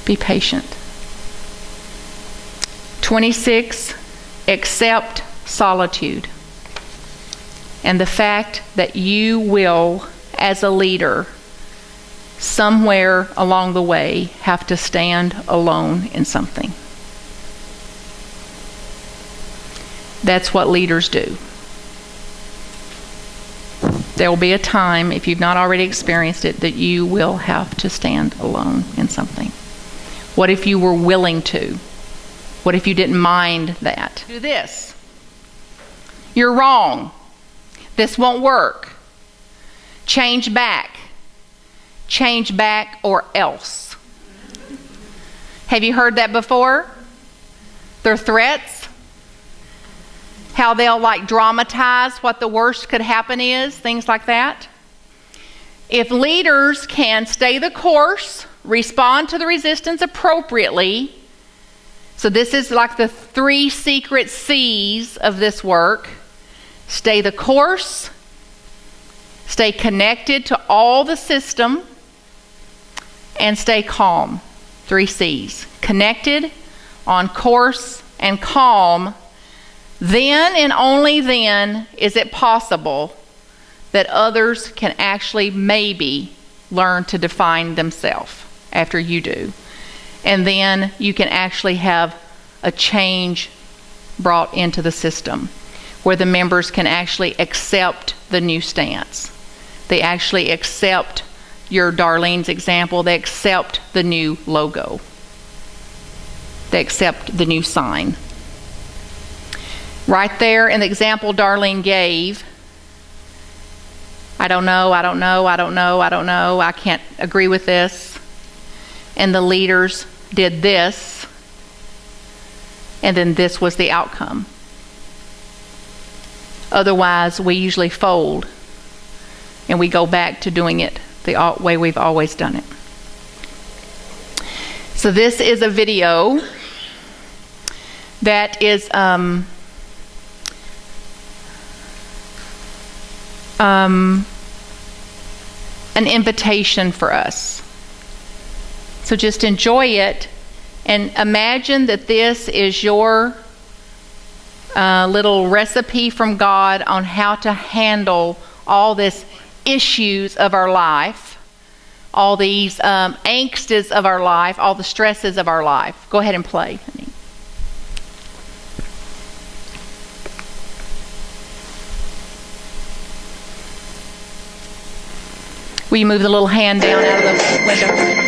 Be patient. 26, accept solitude and the fact that you will, as a leader, somewhere along the way have to stand alone in something. That's what leaders do. There will be a time, if you've not already experienced it, that you will have to stand alone in something. What if you were willing to? What if you didn't mind that? Do this. You're wrong. This won't work. Change back. Change back or else. Have you heard that before? They're threats. How they'll dramatize what the worst could happen is, things like that. If leaders can stay the course, respond to the resistance appropriately, so this is like the 3 secret C's of this work. Stay the course, stay connected to all the system, and stay calm. 3 C's. Connected, on course, and calm. Then and only then is it possible that others can actually maybe learn to define themselves after you do. And then you can actually have a change brought into the system where the members can actually accept the new stance. They actually accept your Darlene's example. They accept the new logo. They accept the new sign. Right there in the example Darlene gave, I don't know, I can't agree with this. And the leaders did this, and then this was the outcome. Otherwise, we usually fold, and we go back to doing it the way we've always done it. So this is a video that is an invitation for us. So just enjoy it and imagine that this is your little recipe from God on how to handle all these issues of our life, all these angstes of our life, all the stresses of our life. Go ahead and play, honey. Will you move the little hand down out of the window?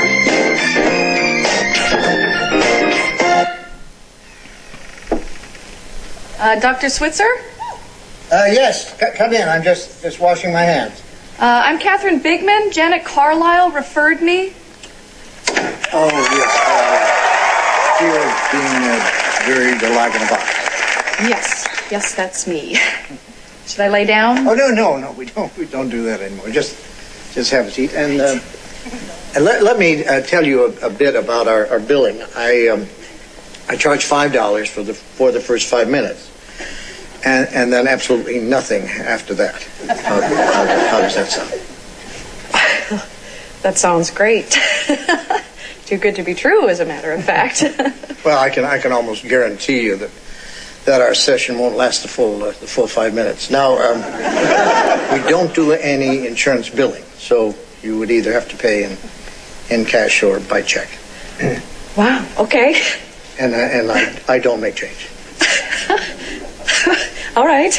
Dr. Switzer? Yes, come in. I'm just washing my hands. I'm Catherine Bigman. Janet Carlisle referred me. Oh, yes. Fear of being buried alive in a box. Yes, that's me. Should I lay down? Oh, no, we don't do that anymore. Just have a seat. And let me tell you a bit about our billing. I charge $5 for the first 5 minutes. And then absolutely nothing after that. How does that sound? That sounds great. Too good to be true, as a matter of fact. Well, I can almost guarantee you that our session won't last the full 5 minutes. Now, we don't do any insurance billing, so you would either have to pay in cash or by check. Wow. Okay. And I don't make change. All right.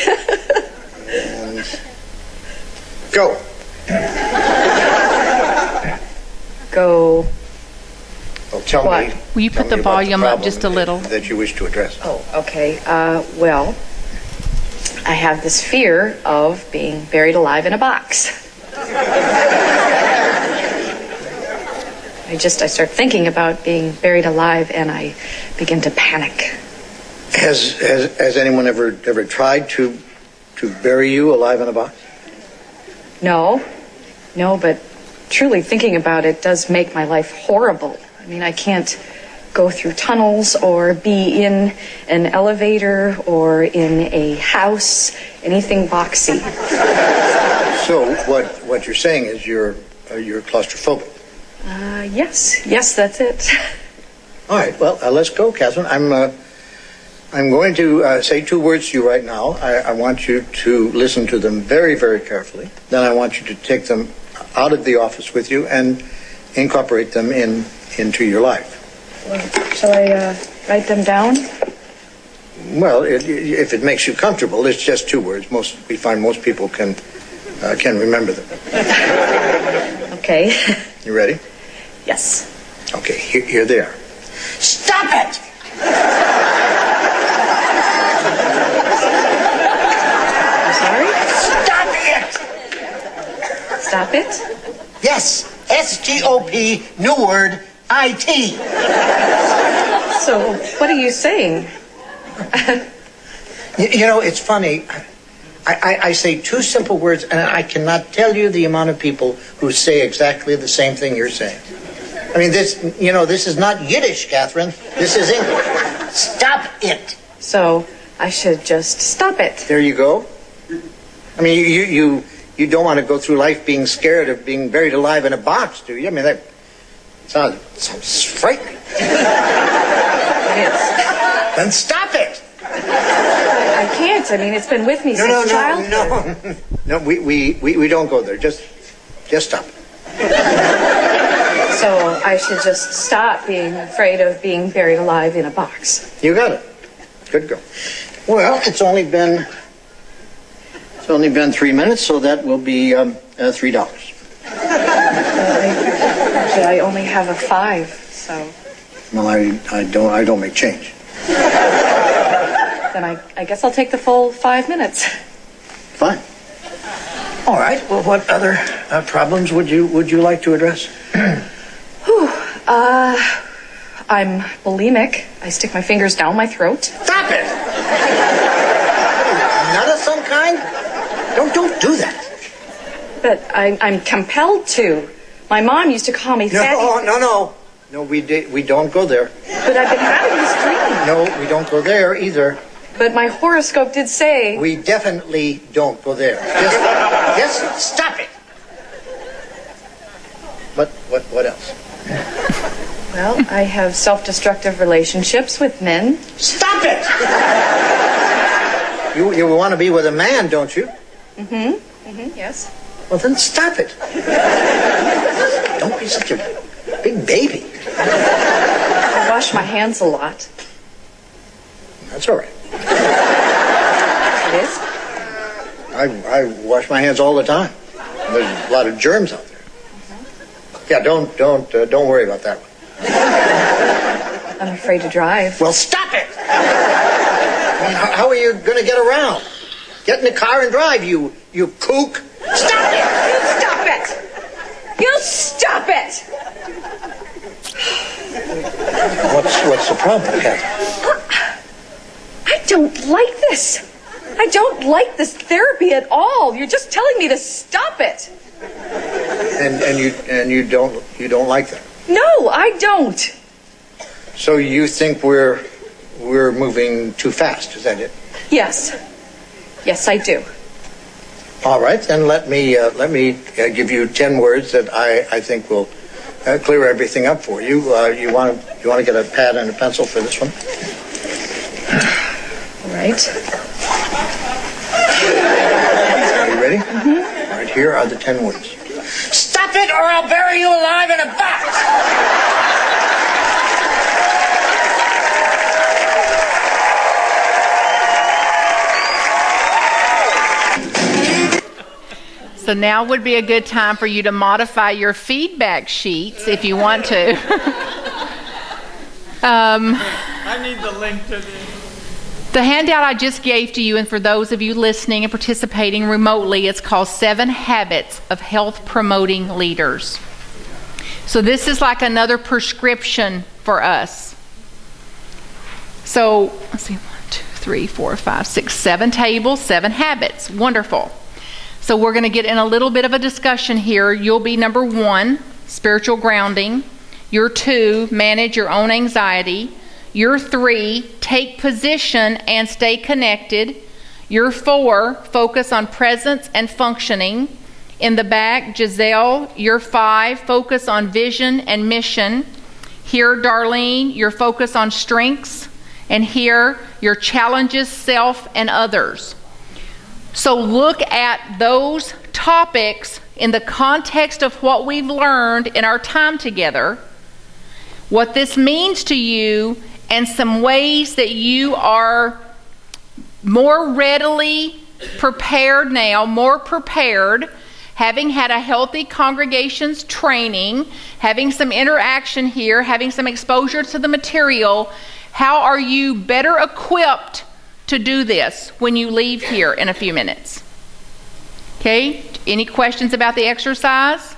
And go. Go. Well, tell What? me. Will you put the volume up just a little? That you wish to address. Oh, okay. Well, I have this fear of being buried alive in a box. I start thinking about being buried alive and I begin to panic. Has anyone ever tried to bury you alive in a box? No, but truly thinking about it does make my life horrible. I mean, I can't go through tunnels or be in an elevator or in a house, anything boxy. So what you're saying is you're claustrophobic. Yes, that's it. All right, well, let's go, Catherine. I'm going to say 2 words to you right now. I want you to listen to them very, very carefully. Then I want you to take them out of the office with you and incorporate them into your life. Well, shall I write them down? Well, if it makes you comfortable, it's just 2 words. We find most people can remember them. Okay. You ready? Yes. Okay, here they are. Stop it! I'm sorry? Stop it! Stop it? Yes, S-T-O-P, new word, I-T. So, what are you saying? You know, it's funny. I say 2 simple words, and I cannot tell you the amount of people who say exactly the same thing you're saying. I mean, this is not Yiddish, Catherine. This is English. Stop it. So, I should just stop it. There you go. I mean, you don't want to go through life being scared of being buried alive in a box, do you? I mean, that sounds frightening. It is. Then stop it. I can't. I mean, it's been with me since childhood. No, we don't go there. Just stop it. So I should just stop being afraid of being buried alive in a box. You got it. Good girl. Well, it's only been 3 minutes, so that will be $3. Actually, I only have a 5, so Well, I don't make change. then I guess I'll take the full 5 minutes. Fine. All right. Well, what other problems would you like to address? I'm bulimic. I stick my fingers down my throat. Stop it! Nut of some kind? Don't do that. But I'm compelled to. My mom used to call me fatty. No. No, we don't go there. But I've been having this dream. No, we don't go there either. But my horoscope did say... We definitely don't go there. Just stop it. What else? Well, I have self-destructive relationships with men. Stop it! You want to be with a man, don't you? Yes. Well, then stop it. Don't be such a big baby. I wash my hands a lot. That's all right. It is? I wash my hands all the time. There's a lot of germs out there. Yeah, don't worry about that one. I'm afraid to drive. Well, stop it! I mean, how are you going to get around? Get in the car and drive, you kook. Stop it! Stop it! You stop it! What's the problem, Catherine? I don't like this. I don't like this therapy at all. You're just telling me to stop it. And you don't like that? No, I don't. So you think we're moving too fast? Is that it? Yes. Yes, I do. All right, then let me give you 10 words that I think will clear everything up for you. You want to get a pad and a pencil for this one? All right. Are you ready? All right, here are the 10 words. Stop it or I'll bury you alive in a box! So now would be a good time for you to modify your feedback sheets if you want to. I need the link to this. The handout I just gave to you, and for those of you listening and participating remotely, it's called 7 Habits of Health Promoting Leaders. So this is like another prescription for us. So let's see, 1, 2, 3, 4, 5, 6, 7 tables, 7 habits. Wonderful. So we're going to get in a little bit of a discussion here. You'll be number 1, spiritual grounding. Your 2, manage your own anxiety. Your 3, take position and stay connected. Your 4, focus on presence and functioning. In the back, Giselle, your 5, focus on vision and mission. Here, Darlene, your focus on strengths, and here, your challenges, self and others. So look at those topics in the context of what we've learned in our time together, what this means to you, and some ways that you are more readily prepared now, more prepared, having had a healthy congregations training, having some interaction here, having some exposure to the material. How are you better equipped to do this when you leave here in a few minutes? Okay, any questions about the exercise?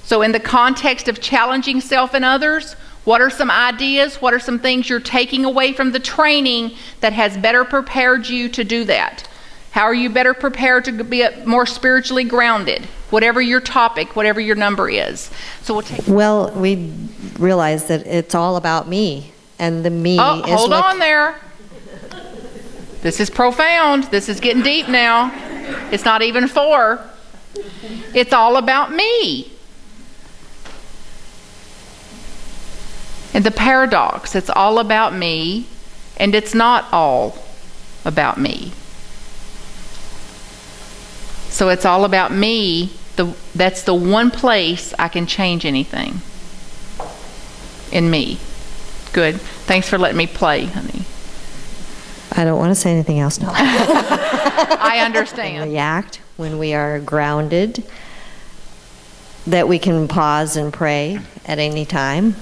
So in the context of challenging self and others, what are some ideas? What are some things you're taking away from the training that has better prepared you to do that? How are you better prepared to be more spiritually grounded? Whatever your topic, whatever your number is. So we'll take. Well, we realize that it's all about me, and the me Oh, is hold what... on there. This is profound. This is getting deep now. It's not even 4. It's all about me. And the paradox, it's all about me, and it's not all about me. So it's all about me. That's the one place I can change anything. In me. Good. Thanks for letting me play, honey. I don't want to say anything else now. I understand. React when we are grounded, that we can pause and pray at any time,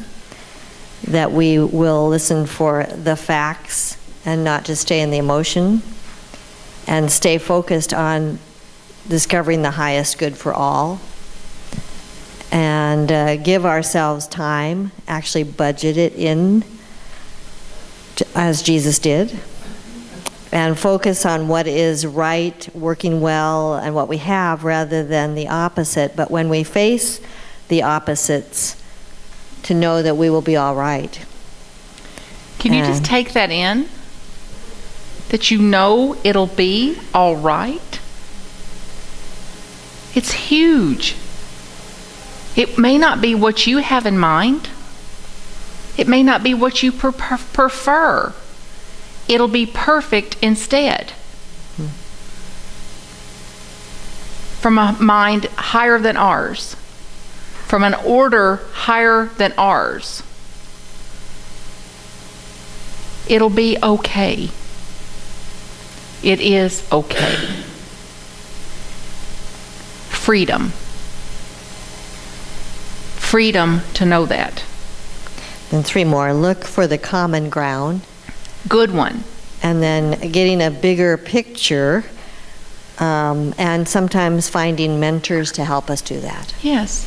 that we will listen for the facts and not just stay in the emotion, and stay focused on discovering the highest good for all, and give ourselves time, actually budget it in as Jesus did, and focus on what is right, working well, and what we have rather than the opposite. But when we face the opposites, to know that we will be all right. Can you just And- take that in? That you know it'll be all right? It's huge. It may not be what you have in mind. It may not be what you prefer. It'll be perfect instead. From a mind higher than ours. From an order higher than ours. It'll be okay. It is okay. Freedom. Freedom to know that. Then 3 more. Look for the common ground, Good one. and then getting a bigger picture, and sometimes finding mentors to help us do that. Yes.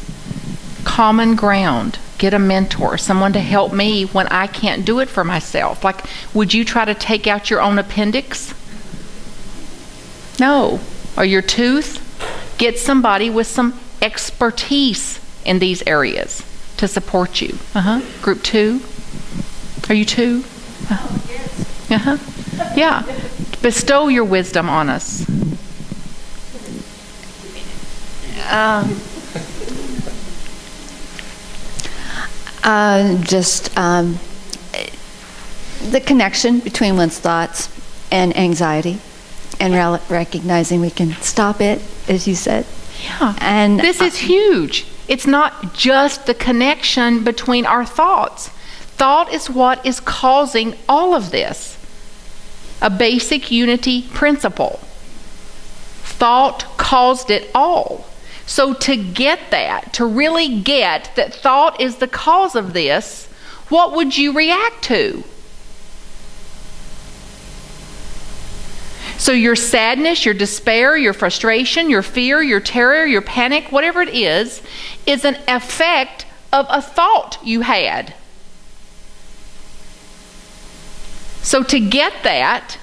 Common ground. Get a mentor, someone to help me when I can't do it for myself. Like, would you try to take out your own appendix? No. Or your tooth? Get somebody with some expertise in these areas to support you. Group 2? Are you 2? Yeah. Bestow your wisdom on us. The connection between one's thoughts and anxiety, and recognizing we can stop it, as you said. Yeah. And This is huge. It's not just the connection between our thoughts. Thought is what is causing all of this. A basic unity principle. Thought caused it all. So to get that, to really get that thought is the cause of this, what would you react to? So your sadness, your despair, your frustration, your fear, your terror, your panic, whatever it is an effect of a thought you had. So to get that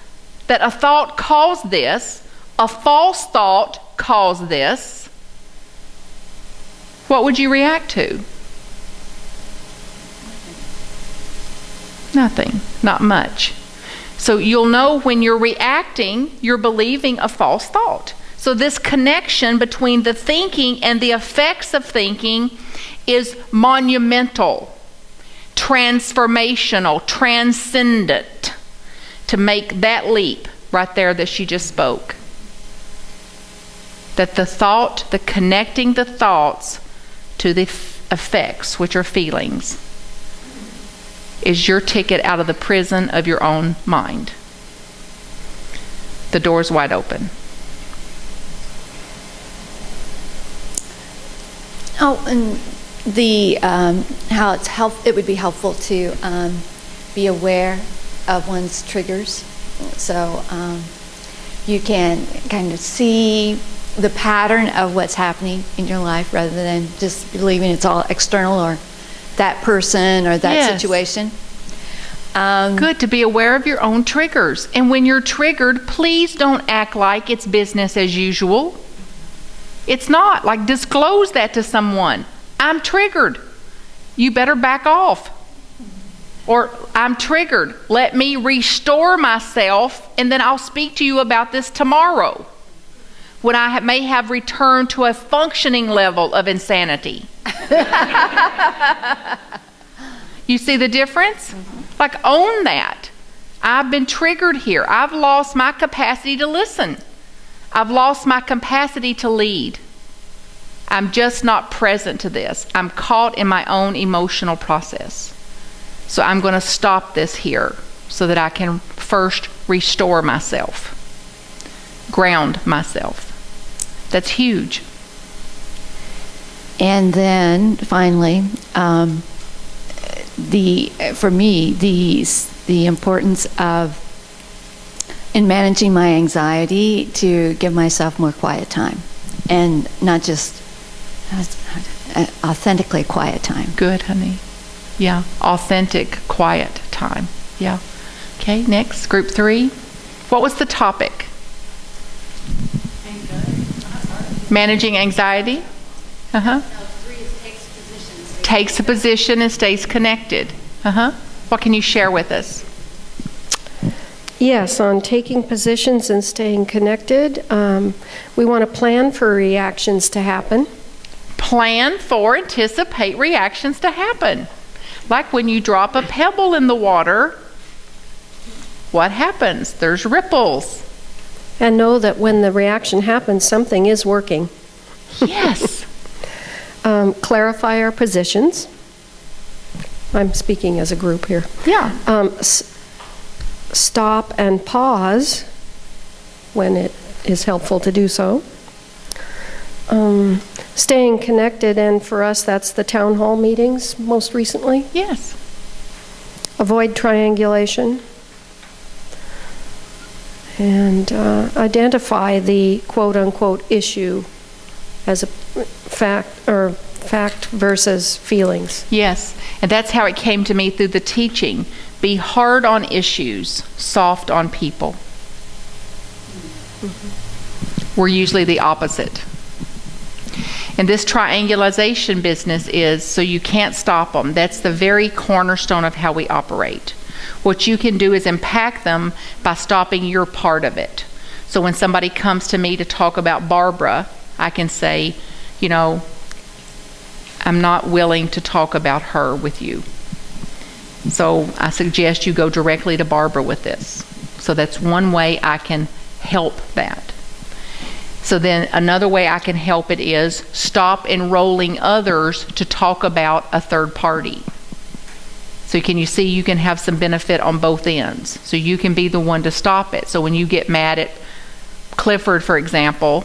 a thought caused this, a false thought caused this, what would you react to? Nothing, not much. So you'll know when you're reacting, you're believing a false thought. So this connection between the thinking and the effects of thinking is monumental. transformational, transcendent, to make that leap right there that she just spoke. That the connecting the thoughts to the effects, which are feelings, is your ticket out of the prison of your own mind. The door's wide open. Oh, and the how it would be helpful to be aware of one's triggers, so you can kind of see the pattern of what's happening in your life rather than just believing it's all external or that person or that Yes. situation. Good to be aware of your own triggers. And when you're triggered, please don't act like it's business as usual. It's not. Like, disclose that to someone. I'm triggered. You better back off. Or, I'm triggered. Let me restore myself, and then I'll speak to you about this tomorrow, when I may have returned to a functioning level of insanity. You see the difference? Like, own that. I've been triggered here. I've lost my capacity to listen. I've lost my capacity to lead. I'm just not present to this. I'm caught in my own emotional process. So I'm going to stop this here so that I can first restore myself, ground myself. That's huge. And then finally, for me, the importance of, in managing my anxiety, to give myself more quiet time, and not just authentically quiet time. Good, honey. Yeah, authentic, quiet time. Yeah. Okay, next, group 3. What was the topic? Managing anxiety? Uh-huh. Takes a position and stays connected. Uh-huh. What can you share with us? Yes, on taking positions and staying connected, we want to plan for reactions to happen. Plan for, anticipate reactions to happen. Like when you drop a pebble in the water, what happens? There's ripples. And know that when the reaction happens, something is working. Yes. Clarify our positions. I'm speaking as a group here. Yeah. Stop and pause when it is helpful to do so. Staying connected, and for us that's the town hall meetings most recently. Yes. Avoid triangulation. And identify the quote-unquote issue as a fact versus feelings. Yes. And that's how it came to me through the teaching. Be hard on issues, soft on people. We're usually the opposite. And this triangulation business is so you can't stop them. That's the very cornerstone of how we operate. What you can do is impact them by stopping your part of it. So when somebody comes to me to talk about Barbara, I can say, you know, I'm not willing to talk about her with you. So I suggest you go directly to Barbara with this. So that's one way I can help that. So then another way I can help it is stop enrolling others to talk about a third party. So can you see you can have some benefit on both ends? So you can be the one to stop it. So when you get mad at Clifford, for example,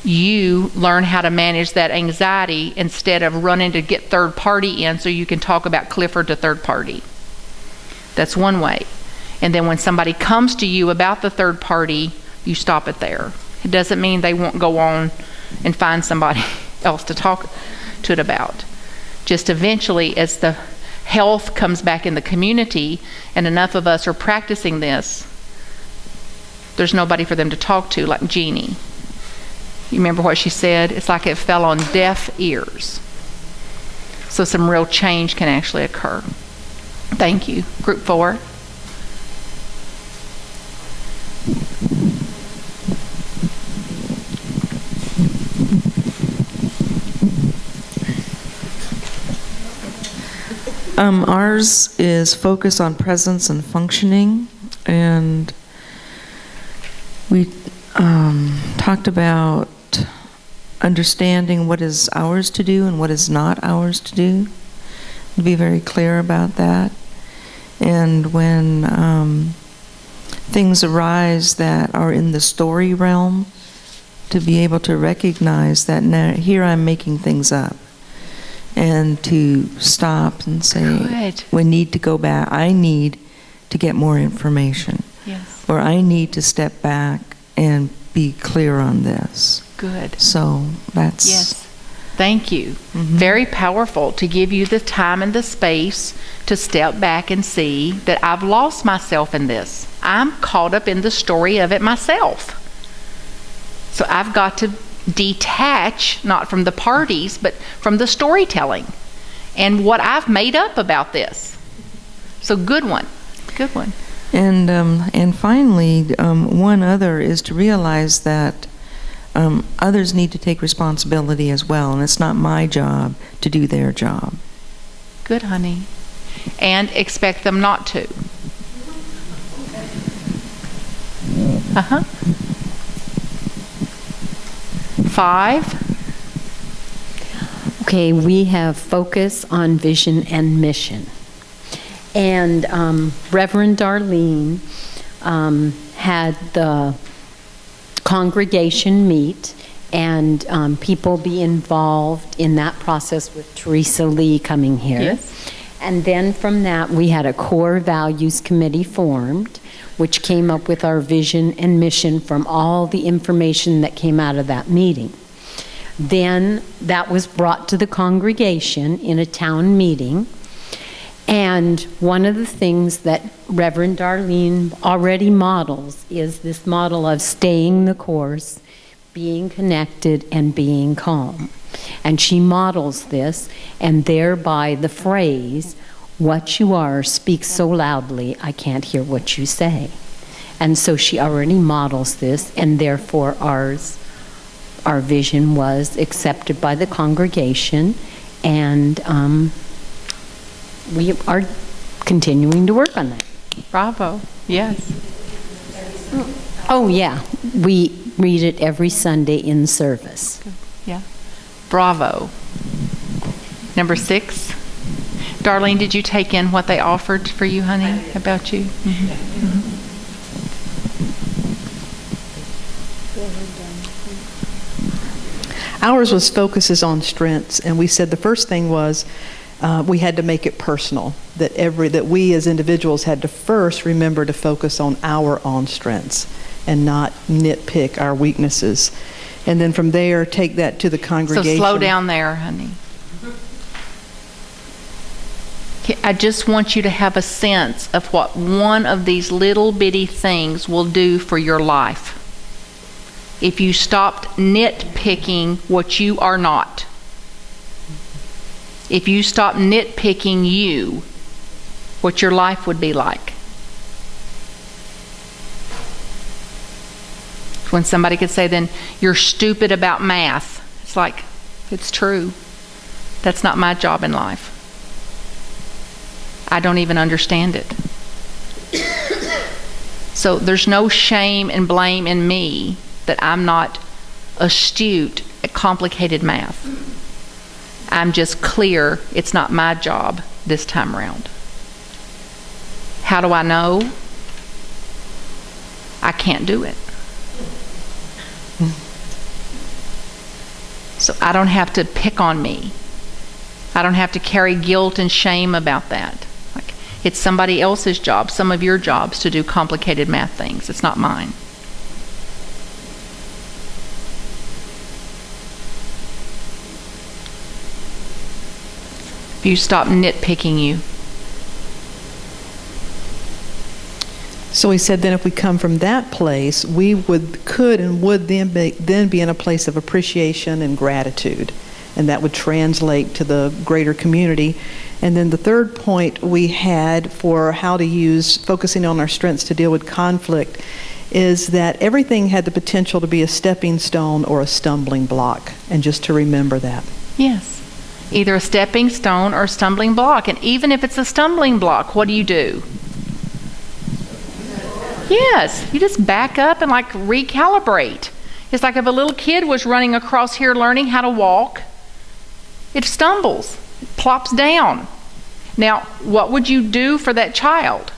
you learn how to manage that anxiety instead of running to get third party in so you can talk about Clifford to third party. That's one way. And then when somebody comes to you about the third party, you stop it there. It doesn't mean they won't go on and find somebody else to talk to it about. Just eventually, as the health comes back in the community and enough of us are practicing this, there's nobody for them to talk to, like Jeannie. You remember what she said? It's like it fell on deaf ears. So some real change can actually occur. Thank you. Group 4. Ours is focus on presence and functioning, and we talked about understanding what is ours to do and what is not ours to do. Be very clear about that. And when things arise that are in the story realm, to be able to recognize that now here I'm making things up, and to stop and say, Good. we need to go back. I need to get more information. Yes. Or I need to step back and be clear on this. Good. So that's... Yes. Thank you. Very powerful to give you the time and the space to step back and see that I've lost myself in this. I'm caught up in the story of it myself. So I've got to detach, not from the parties, but from the storytelling and what I've made up about this. So good one. Good one. And finally, one other is to realize that others need to take responsibility as well, and it's not my job to do their job. Good, honey. And expect them not to. Uh-huh. 5. Okay, we have focus on vision and mission. And Reverend Darlene had the congregation meet and people be involved in that process with Teresa Lee coming here. Yes. And then from that, we had a core values committee formed, which came up with our vision and mission from all the information that came out of that meeting. Then that was brought to the congregation in a town meeting. And one of the things that Reverend Darlene already models is this model of staying the course, being connected, and being calm. And she models this, and thereby the phrase, "What you are speaks so loudly, I can't hear what you say." And so she already models this, and therefore our vision was accepted by the congregation, and we are continuing to work on that. Bravo. Yes. Oh, yeah. We read it every Sunday in service. Yeah. Bravo. Number 6. Darlene, did you take in what they offered for you, honey, about you? Ours was focuses on strengths, and we said the first thing was we had to make it personal, that we as individuals had to first remember to focus on our own strengths and not nitpick our weaknesses. And then from there, take that to the So congregation. slow down there, honey. I just want you to have a sense of what one of these little bitty things will do for your life. If you stopped nitpicking what you are not. If you stopped nitpicking you, what your life would be like. When somebody could say, then you're stupid about math. It's like, it's true. That's not my job in life. I don't even understand it. So there's no shame and blame in me that I'm not astute at complicated math. I'm just clear it's not my job this time around. How do I know? I can't do it. So I don't have to pick on me. I don't have to carry guilt and shame about that. Like, it's somebody else's job, some of your jobs, to do complicated math things. It's not mine. If you stop nitpicking you. So he said then if we come from that place, we could then be in a place of appreciation and gratitude. And that would translate to the greater community. And then the third point we had for how to use focusing on our strengths to deal with conflict is that everything had the potential to be a stepping stone or a stumbling block, and just to remember that. Yes. Either a stepping stone or a stumbling block. And even if it's a stumbling block, what do? Yes, you just back up and like recalibrate. It's like if a little kid was running across here learning how to walk, it stumbles, it plops down. Now, what would you do for that child?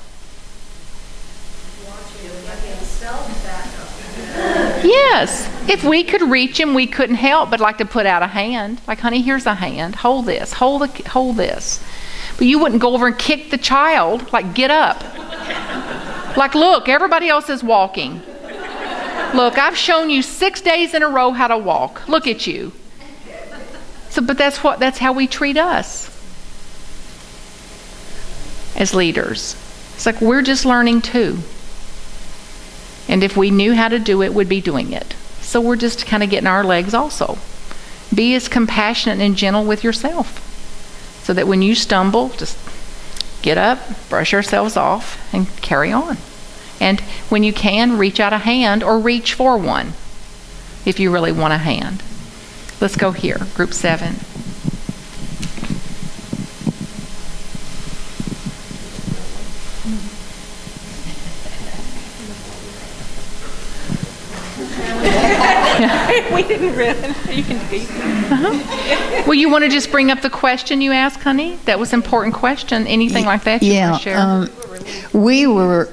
Yes, if we could reach him, we couldn't help but like to put out a hand. Like, honey, here's a hand. Hold this. Hold this. But you wouldn't go over and kick the child. Like, get up. Like, look, everybody else is walking. Look, I've shown you 6 days in a row how to walk. Look at you. So, but that's how we treat us as leaders. It's like we're just learning too. And if we knew how to do it, we'd be doing it. So we're just kind of getting our legs also. Be as compassionate and gentle with yourself so that when you stumble, just get up, brush ourselves off, and carry on. And when you can, reach out a hand or reach for one if you really want a hand. Let's go here, group 7. We didn't really. You can beat them. Well, you want to just bring up the question you asked, honey? That was an important question. Anything like that you want to share? We were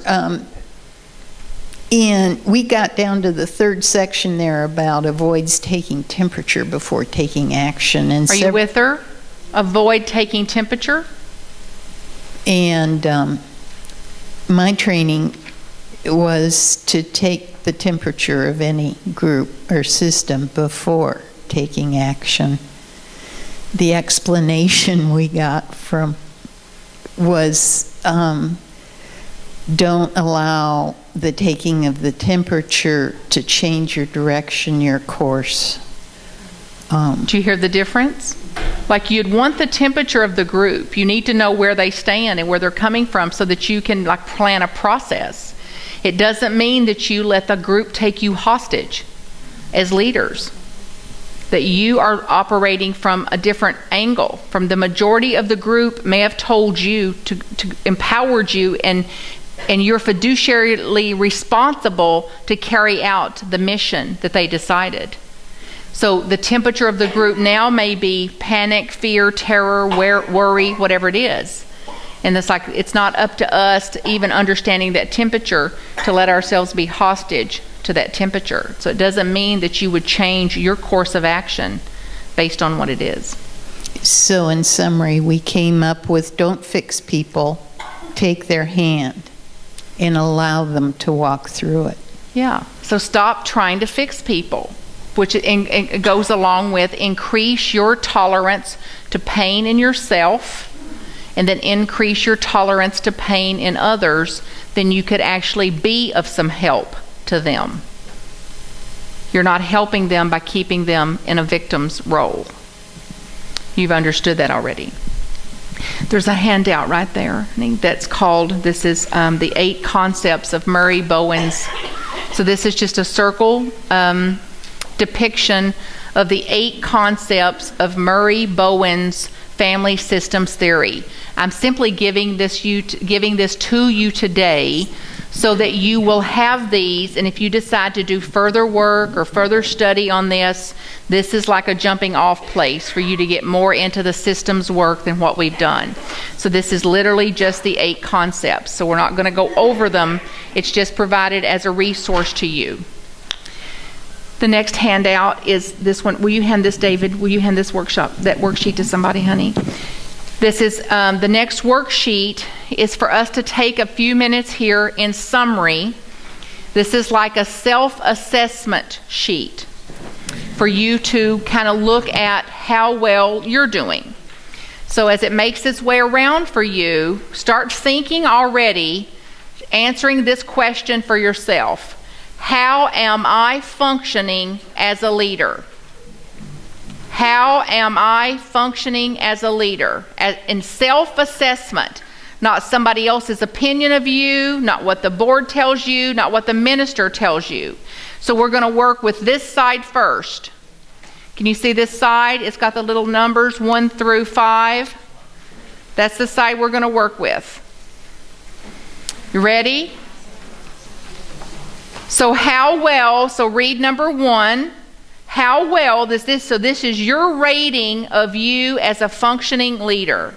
we got down to the 3rd section there about avoids taking temperature before taking action. And are you with her? Avoid taking temperature? And my training was to take the temperature of any group or system before taking action. The explanation we got from was don't allow the taking of the temperature to change your direction, your course. Do you hear the difference? Like, you'd want the temperature of the group. You need to know where they stand and where they're coming from so that you can like plan a process. It doesn't mean that you let the group take you hostage as leaders. That you are operating from a different angle. From the majority of the group may have told you to empowered you and you're fiduciarily responsible to carry out the mission that they decided. So the temperature of the group now may be panic, fear, terror, worry, whatever it is. And it's like it's not up to us to even understanding that temperature to let ourselves be hostage to that temperature. So it doesn't mean that you would change your course of action based on what it is. So in summary, we came up with don't fix people, take their hand and allow them to walk through it. Yeah. So stop trying to fix people, which it goes along with increase your tolerance to pain in yourself and then increase your tolerance to pain in others, then you could actually be of some help to them. You're not helping them by keeping them in a victim's role. You've understood that already. There's a handout right there that's called, this is the 8 concepts of Murray Bowen's. So this is just a circle depiction of the 8 concepts of Murray Bowen's family systems theory. I'm simply giving this to you today so that you will have these, and if you decide to do further work or further study on this, this is like a jumping off place for you to get more into the systems work than what we've done. So this is literally just the 8 concepts. So we're not going to go over them. It's just provided as a resource to you. The next handout is this one. Will you hand this, David? Will you hand this worksheet to somebody, honey? This is the next worksheet is for us to take a few minutes here in summary. This is like a self-assessment sheet for you to kind of look at how well you're doing. So as it makes its way around for you, start thinking already, answering this question for yourself. How am I functioning as a leader? How am I functioning as a leader? In self-assessment, not somebody else's opinion of you, not what the board tells you, not what the minister tells you. So we're going to work with this side first. Can you see this side? It's got the little numbers 1 through 5. That's the side we're going to work with. You ready? So read number 1. How well does this, so this is your rating of you as a functioning leader.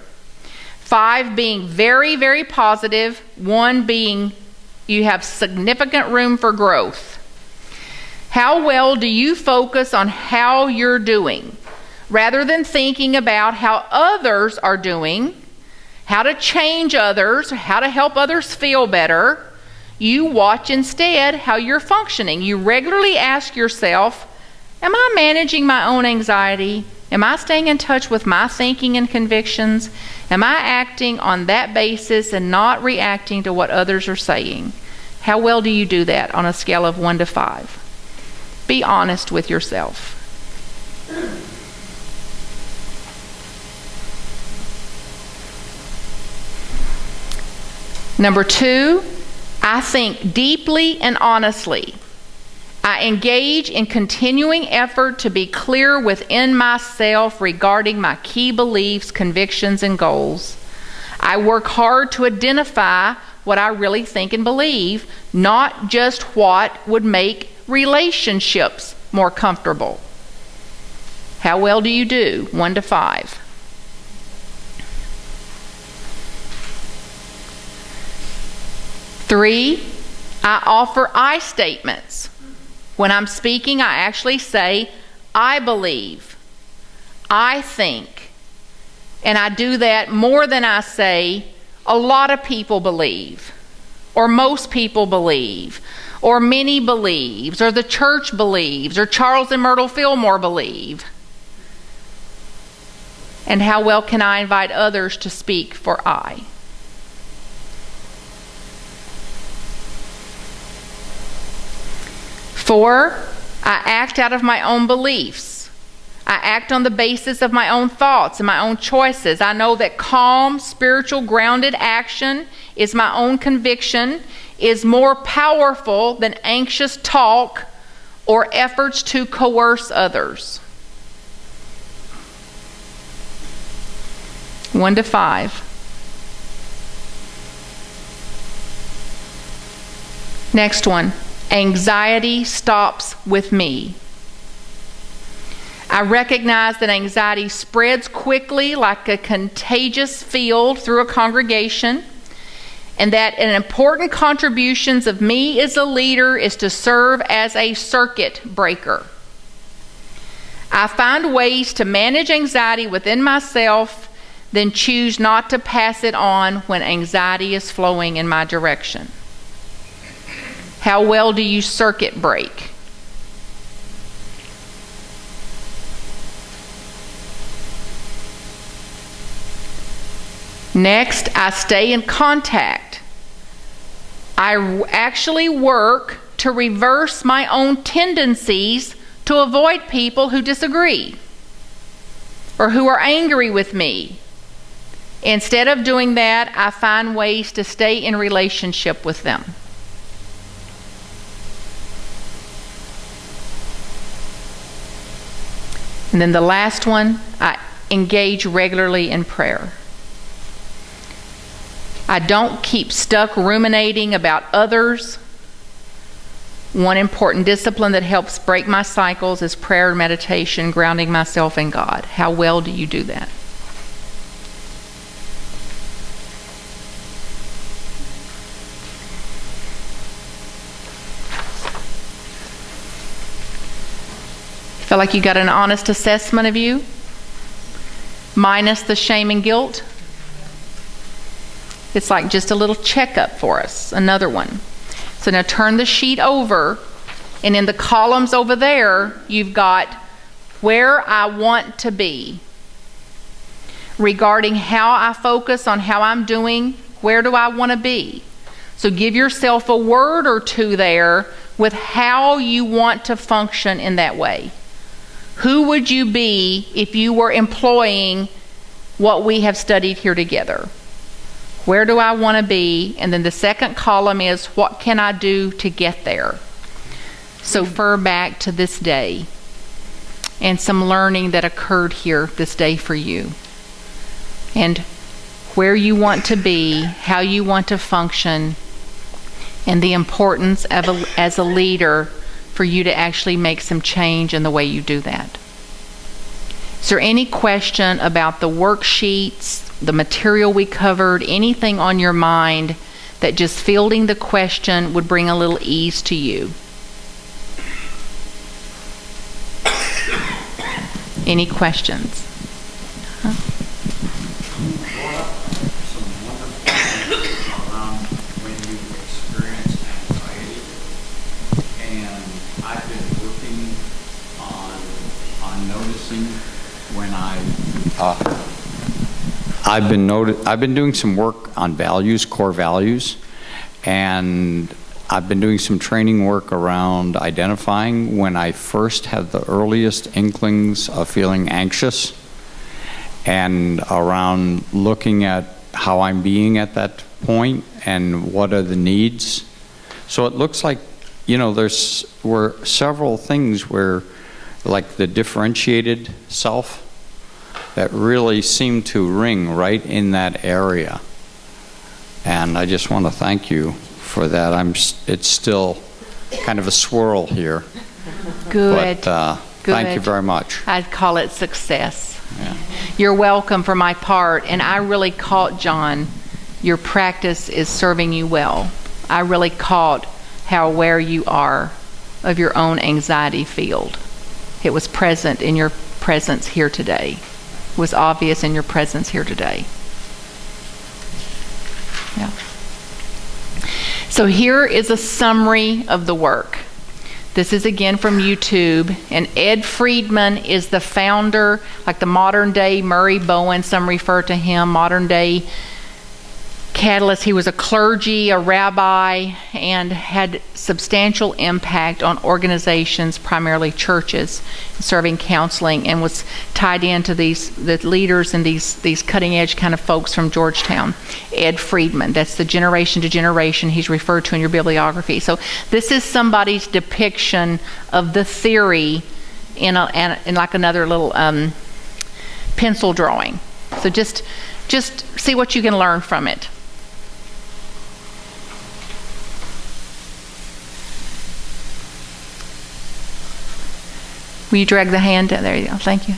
5 being very, very positive. 1 being you have significant room for growth. How well do you focus on how you're doing? Rather than thinking about how others are doing, how to change others, how to help others feel better, you watch instead how you're functioning. You regularly ask yourself, am I managing my own anxiety? Am I staying in touch with my thinking and convictions? Am I acting on that basis and not reacting to what others are saying? How well do you do that on a scale of 1 to 5? Be honest with yourself. Number 2, I think deeply and honestly. I engage in continuing effort to be clear within myself regarding my key beliefs, convictions, and goals. I work hard to identify what I really think and believe, not just what would make relationships more comfortable. How well do you do? 1 to 5. 3, I offer I statements. When I'm speaking, I actually say, I believe, I think. And I do that more than I say, a lot of people believe, or most people believe, or many believes, or the church believes, or Charles and Myrtle Fillmore believe. And how well can I invite others to speak for I? Four, I act out of my own beliefs. I act on the basis of my own thoughts and my own choices. I know that calm, spiritual, grounded action is my own conviction, is more powerful than anxious talk or efforts to coerce others. 1 to 5. Next one. Anxiety stops with me. I recognize that anxiety spreads quickly like a contagious field through a congregation, and that an important contribution of me as a leader is to serve as a circuit breaker. I find ways to manage anxiety within myself, then choose not to pass it on when anxiety is flowing in my direction. How well do you circuit break? Next, I stay in contact. I actually work to reverse my own tendencies to avoid people who disagree or who are angry with me. Instead of doing that, I find ways to stay in relationship with them. And then the last one, I engage regularly in prayer. I don't keep stuck ruminating about others. One important discipline that helps break my cycles is prayer and meditation, grounding myself in God. How well do you do that? Feel like you got an honest assessment of you? Minus the shame and guilt? It's like just a little checkup for us. Another one. So now turn the sheet over, and in the columns over there, you've got where I want to be. Regarding how I focus on how I'm doing, where do I want to be? So give yourself a word or two there with how you want to function in that way. Who would you be if you were employing what we have studied here together? Where do I want to be? And then the second column is, what can I do to get there? So refer back to this day. and some learning that occurred here this day for you. And where you want to be, how you want to function, and the importance of as a leader for you to actually make some change in the way you do that. Is there any question about the worksheets, the material we covered, anything on your mind that just fielding the question would bring a little ease to you? Any questions? Huh? When you experience anxiety, and I've been working on noticing when I've been doing some work on values, core values, and I've been doing some training work around identifying when I first had the earliest inklings of feeling anxious, and around looking at how I'm being at that point and what are the needs. So it looks like, you know, were several things where, like the differentiated self, that really seemed to ring right in that area. And I just want to thank you for that. It's still kind of a swirl here. Good. But thank you very much. I'd call it success. Yeah. You're welcome for my part. And I really caught, John, your practice is serving you well. I really caught how aware you are of your own anxiety field. It was present in your presence here today. It was obvious in your presence here today. Yeah. So here is a summary of the work. This is again from YouTube, and Ed Friedman is the founder, like the modern day Murray Bowen, some refer to him, modern day catalyst. He was a clergy, a rabbi, and had substantial impact on organizations, primarily churches, serving counseling, and was tied into the leaders and these cutting edge kind of folks from Georgetown. Ed Friedman, that's the generation to generation he's referred to in your bibliography. So this is somebody's depiction of the theory in like another little pencil drawing. So just see what you can learn from it. Will you drag the hand down? There you go. Thank you.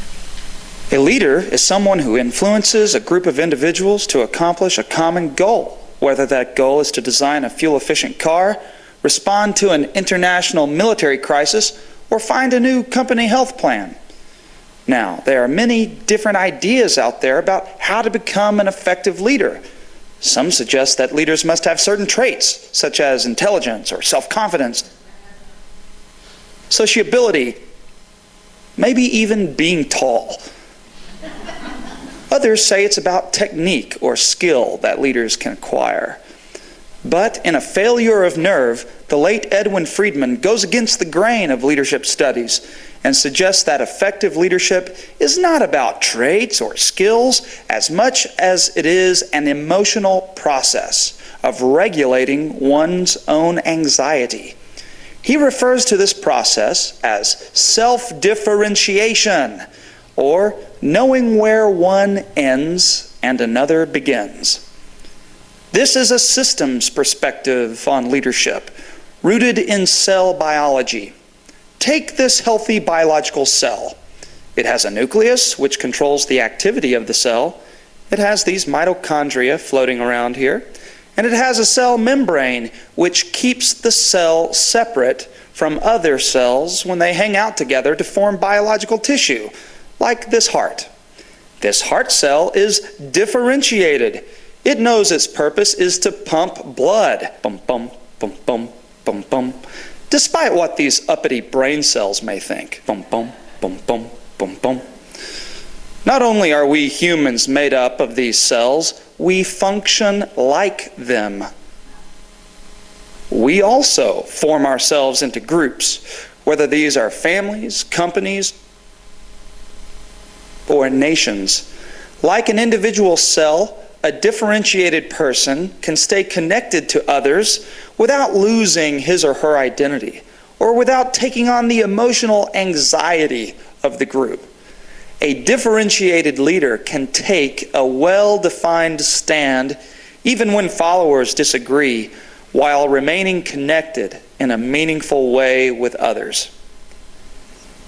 A leader is someone who influences a group of individuals to accomplish a common goal, whether that goal is to design a fuel-efficient car, respond to an international military crisis, or find a new company health plan. Now, there are many different ideas out there about how to become an effective leader. Some suggest that leaders must have certain traits, such as intelligence or self-confidence, sociability, maybe even being tall. Others say it's about technique or skill that leaders can acquire. But in A Failure of Nerve, the late Edwin Friedman goes against the grain of leadership studies and suggests that effective leadership is not about traits or skills as much as it is an emotional process of regulating one's own anxiety. He refers to this process as self-differentiation, or knowing where one ends and another begins. This is a systems perspective on leadership, rooted in cell biology. Take this healthy biological cell. It has a nucleus, which controls the activity of the cell. It has these mitochondria floating around here. And it has a cell membrane, which keeps the cell separate from other cells when they hang out together to form biological tissue, like this heart. This heart cell is differentiated. It knows its purpose is to pump blood, bum bum bum bum bum bum, despite what these uppity brain cells may think, bum bum bum bum bum bum. Not only are we humans made up of these cells, we function like them. We also form ourselves into groups, whether these are families, companies, or nations. Like an individual cell, a differentiated person can stay connected to others without losing his or her identity, or without taking on the emotional anxiety of the group. A differentiated leader can take a well-defined stand even when followers disagree, while remaining connected in a meaningful way with others.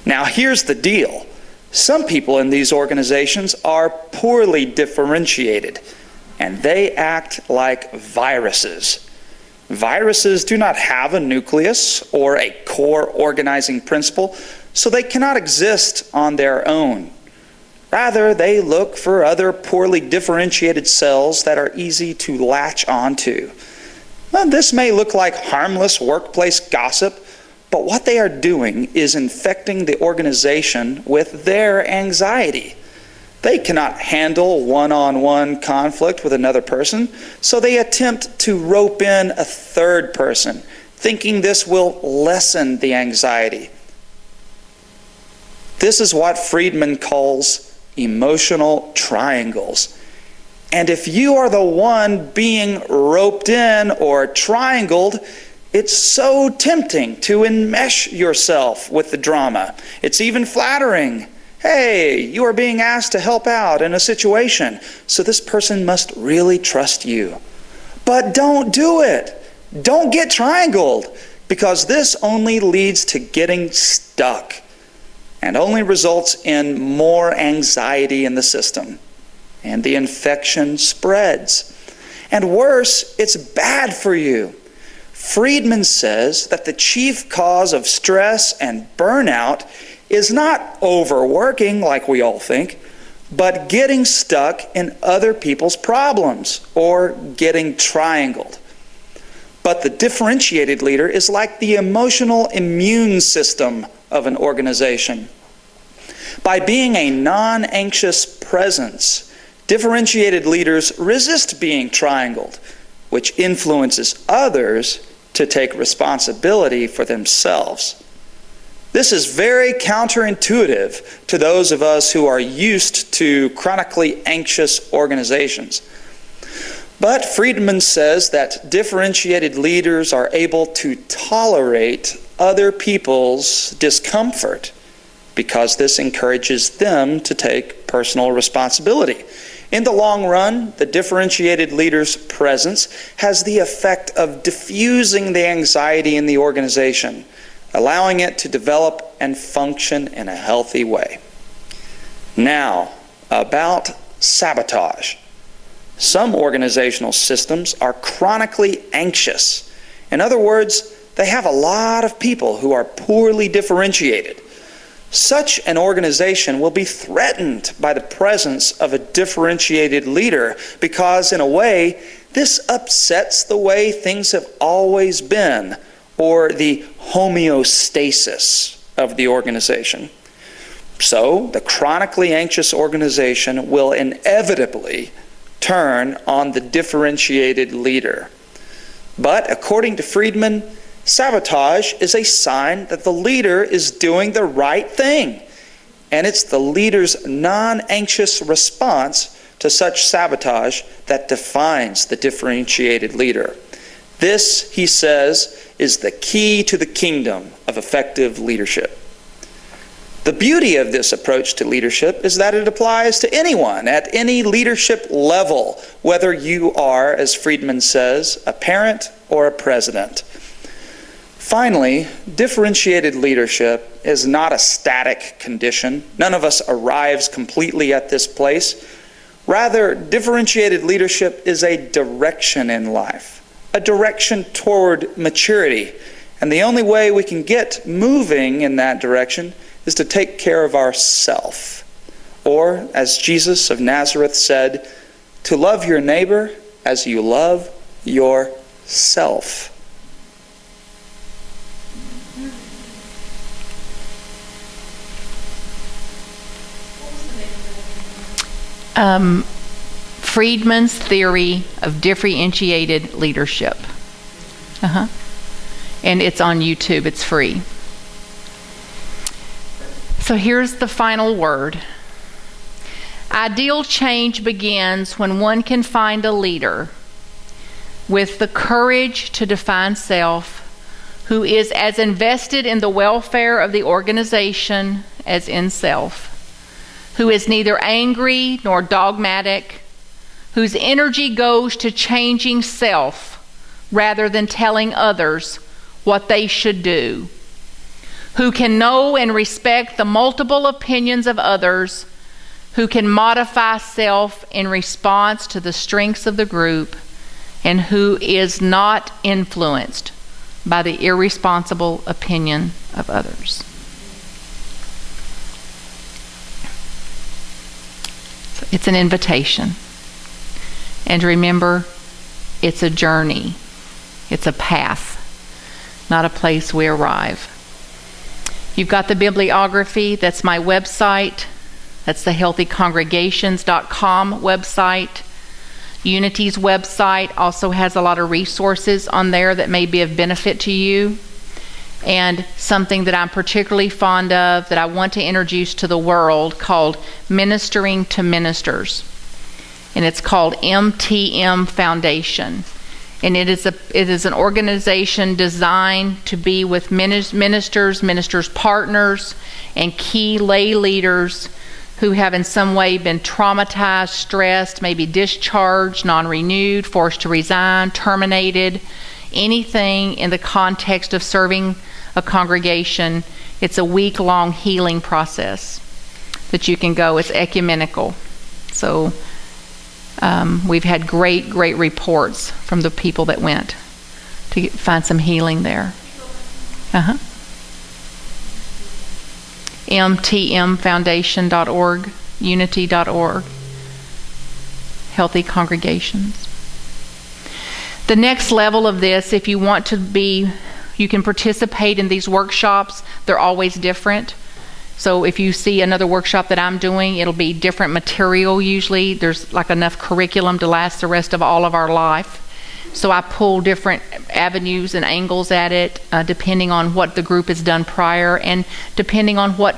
Now, here's the deal. Some people in these organizations are poorly differentiated, and they act like viruses. Viruses do not have a nucleus or a core organizing principle, so they cannot exist on their own. Rather, they look for other poorly differentiated cells that are easy to latch onto. Well, this may look like harmless workplace gossip, but what they are doing is infecting the organization with their anxiety. They cannot handle one-on-one conflict with another person, so they attempt to rope in a third person, thinking this will lessen the anxiety. This is what Friedman calls emotional triangles. And if you are the one being roped in or triangled, it's so tempting to enmesh yourself with the drama. It's even flattering. Hey, you are being asked to help out in a situation, so this person must really trust you. But don't do it. Don't get triangled, because this only leads to getting stuck and only results in more anxiety in the system. And the infection spreads. And worse, it's bad for you. Friedman says that the chief cause of stress and burnout is not overworking like we all think, but getting stuck in other people's problems or getting triangled. But the differentiated leader is like the emotional immune system of an organization. By being a non-anxious presence, differentiated leaders resist being triangled, which influences others to take responsibility for themselves. This is very counterintuitive to those of us who are used to chronically anxious organizations. But Friedman says that differentiated leaders are able to tolerate other people's discomfort because this encourages them to take personal responsibility. In the long run, the differentiated leader's presence has the effect of diffusing the anxiety in the organization, allowing it to develop and function in a healthy way. Now, about sabotage. Some organizational systems are chronically anxious. In other words, they have a lot of people who are poorly differentiated. Such an organization will be threatened by the presence of a differentiated leader because, in a way, this upsets the way things have always been, or the homeostasis of the organization. So, the chronically anxious organization will inevitably turn on the differentiated leader. But, according to Friedman, sabotage is a sign that the leader is doing the right thing, and it's the leader's non-anxious response to such sabotage that defines the differentiated leader. This, he says, is the key to the kingdom of effective leadership. The beauty of this approach to leadership is that it applies to anyone at any leadership level, whether you are, as Friedman says, a parent or a president. Finally, differentiated leadership is not a static condition. None of us arrives completely at this place. Rather, differentiated leadership is a direction in life, a direction toward maturity. And the only way we can get moving in that direction is to take care of ourself. Or, as Jesus of Nazareth said, to love your neighbor as you love yourself. Friedman's theory of differentiated leadership. And it's on YouTube, it's free. So here's the final word. Ideal change begins when one can find a leader with the courage to define self, who is as invested in the welfare of the organization as in self, who is neither angry nor dogmatic, whose energy goes to changing self rather than telling others what they should do, who can know and respect the multiple opinions of others, who can modify self in response to the strengths of the group, and who is not influenced by the irresponsible opinion of others. So it's an invitation. And remember, it's a journey. It's a path, not a place we arrive. You've got the bibliography. That's my website. That's the healthycongregations.com website. Unity's website also has a lot of resources on there that may be of benefit to you. And something that I'm particularly fond of that I want to introduce to the world called Ministering to Ministers. And it's called MTM Foundation. And it is an organization designed to be with ministers' partners, and key lay leaders who have in some way been traumatized, stressed, maybe discharged, non-renewed, forced to resign, terminated, anything in the context of serving a congregation. It's a week-long healing process that you can go. It's ecumenical. So we've had great reports from the people that went to find some healing there. mtmfoundation.org, unity.org, Healthy Congregations. The next level of this, if you want to be, you can participate in these workshops. They're always different. So if you see another workshop that I'm doing, it'll be different material usually. There's like enough curriculum to last the rest of all of our life. So I pull different avenues and angles at it, depending on what the group has done prior, and depending on what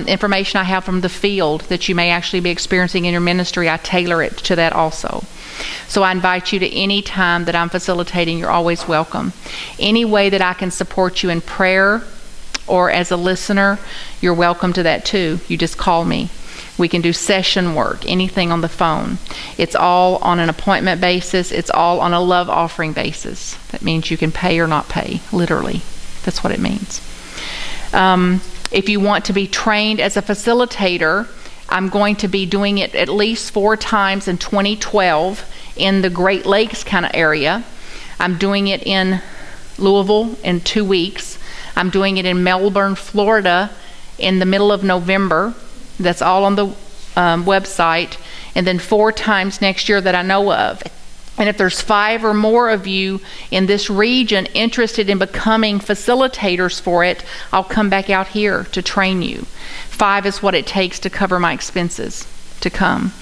information I have from the field that you may actually be experiencing in your ministry. I tailor it to that also. So I invite you to any time that I'm facilitating. You're always welcome. Any way that I can support you in prayer or as a listener, you're welcome to that too. You just call me. We can do session work, anything on the phone. It's all on an appointment basis. It's all on a love offering basis. That means you can pay or not pay, literally. That's what it means. If you want to be trained as a facilitator, I'm going to be doing it at least 4 times in 2012 in the Great Lakes kind of area. I'm doing it in Louisville in 2 weeks. I'm doing it in Melbourne, Florida in the middle of November. That's all on the website. And then 4 times next year that I know of. And if there's 5 or more of you in this region interested in becoming facilitators for it, I'll come back out here to train you. 5 is what it takes to cover my expenses to come.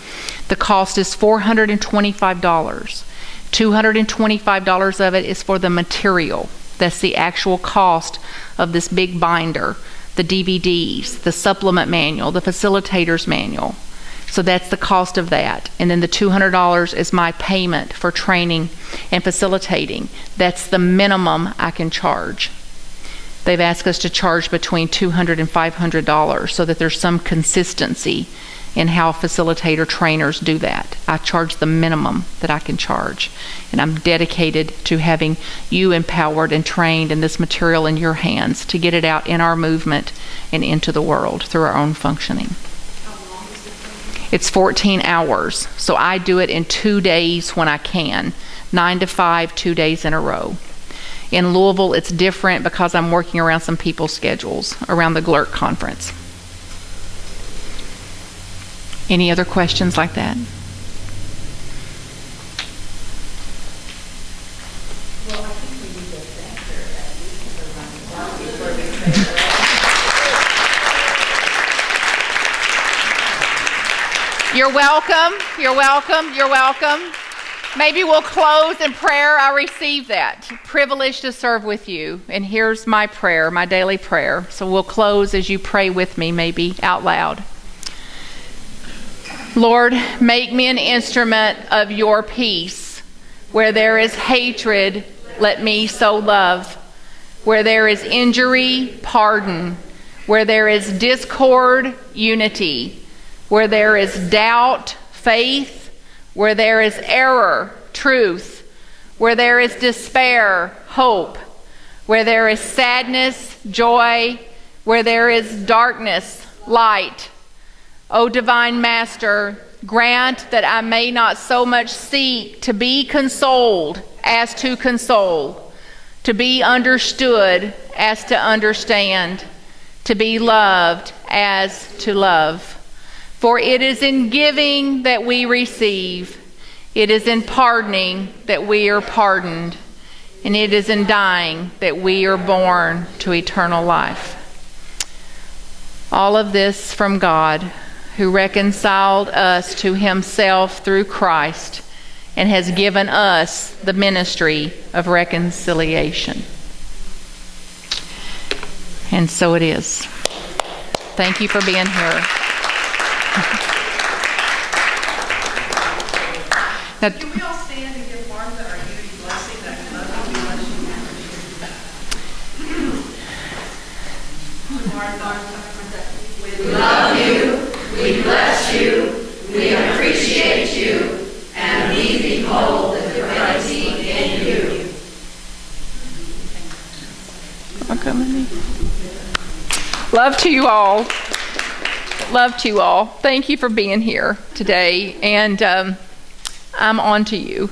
The cost is $425. $225 of it is for the material. That's the actual cost of this big binder, the DVDs, the supplement manual, the facilitator's manual. So that's the cost of that. And then the $200 is my payment for training and facilitating. That's the minimum I can charge. They've asked us to charge between $200 and $500 so that there's some consistency in how facilitator trainers do that. I charge the minimum that I can charge. And I'm dedicated to having you empowered and trained in this material in your hands to get it out in our movement and into the world through our own functioning. It's 14 hours, so I do it in 2 days when I can, 9 to 5, 2 days in a row. In Louisville, it's different because I'm working around some people's schedules around the GLERC conference. Any other questions like that? You're welcome. You're welcome. You're welcome. Maybe we'll close in prayer. I receive that. Privileged to serve with you. And here's my prayer, my daily prayer. So we'll close as you pray with me, maybe out loud. Lord, make me an instrument of your peace. Where there is hatred, let me sow love. Where there is injury, pardon. Where there is discord, unity. Where there is doubt, faith. Where there is error, truth. Where there is despair, hope. Where there is sadness, joy. Where there is darkness, light. O divine Master, grant that I may not so much seek to be consoled as to console, to be understood as to understand, to be loved as to love. For it is in giving that we receive, it is in pardoning that we are pardoned, and it is in dying that we are born to eternal life. All of this from God, who reconciled us to himself through Christ and has given us the ministry of reconciliation. And so it is. Thank you for being here. Now, can we all stand and give Martha our unity blessing that we love you, bless you? We love you, we bless you, we appreciate you, and we behold the divinity in you. Love to you all. Love to you all. Thank you for being here today. And I'm on to you.